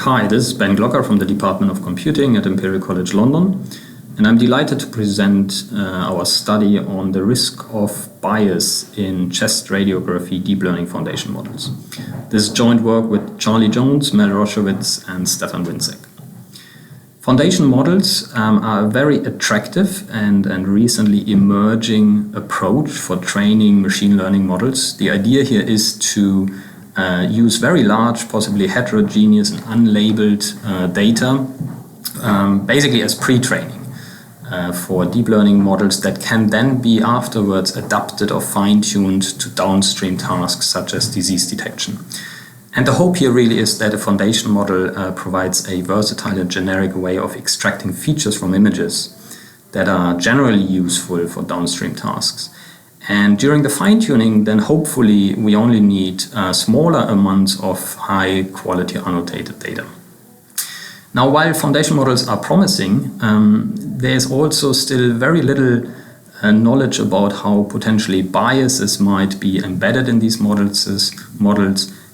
Hi, this is Ben Glocker from the Department of Computing at Imperial College London, and I'm delighted to present our study on the risk of bias in chest radiography deep learning foundation models. This is joint work with Charlie Jones, Mel Roshowitz, and Stefan Winczek. Foundation models are a very attractive and recently emerging approach for training machine learning models. The idea here is to use very large, possibly heterogeneous and unlabeled data, basically as pre-training for deep learning models that can then be afterwards adapted or fine-tuned to downstream tasks such as disease detection. And the hope here really is that a foundation model provides a versatile and generic way of extracting features from images that are generally useful for downstream tasks. And during the fine-tuning, then hopefully we only need smaller amounts of high-quality annotated data. Now, while foundation models are promising, there's also still very little knowledge about how potentially biases might be embedded in these models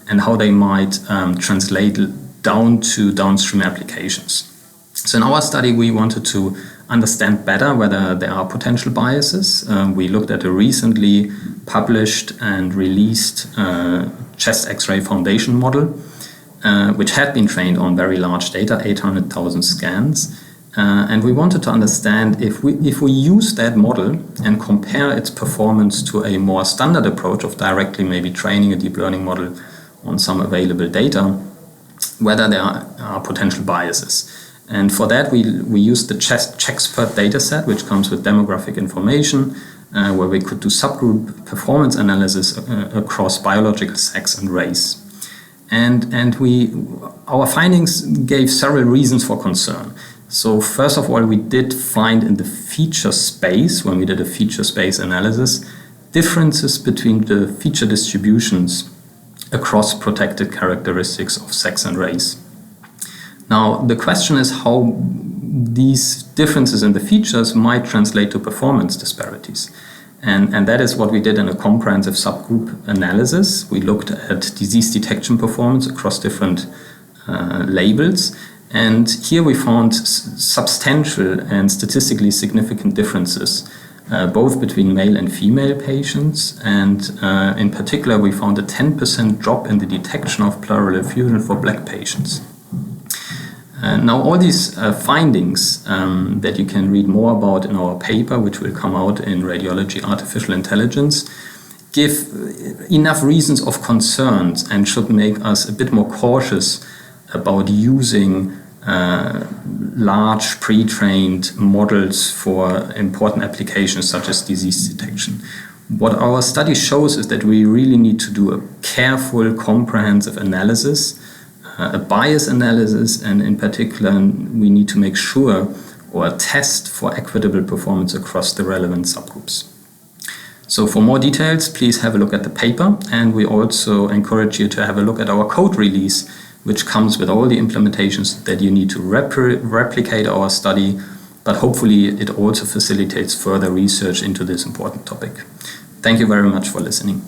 and how they might translate down to downstream applications. So in our study, we wanted to understand better whether there are potential biases. We looked at a recently published and released chest X-ray foundation model, which had been trained on very large data, 800,000 scans. And we wanted to understand if we use that model and compare its performance to a more standard approach of directly maybe training a deep learning model on some available data, whether there are potential biases. And for that, we used the CheckSpert dataset, which comes with demographic information, where we could do subgroup performance analysis across biological sex and race. And our findings gave several reasons for concern. So first of all, we did find in the feature space, when we did a feature space analysis, differences between the feature distributions across protected characteristics of sex and race. Now, the question is how these differences in the features might translate to performance disparities. And that is what we did in a comprehensive subgroup analysis. We looked at disease detection performance across different labels. And here we found substantial and statistically significant differences, both between male and female patients. And in particular, we found a 10% drop in the detection of pleural effusion for Black patients. Now, all these findings that you can read more about in our paper, which will come out in Radiology Artificial Intelligence, give enough reasons of concerns and should make us a bit more cautious about using large pre-trained models for important applications such as disease detection. What our study shows is that we really need to do a careful, comprehensive analysis, a bias analysis, and in particular, we need to make sure or test for equitable performance across the relevant subgroups. So for more details, please have a look at the paper, and we also encourage you to have a look at our code release, which comes with all the implementations that you need to replicate our study, but hopefully it also facilitates further research into this important topic. Thank you very much for listening.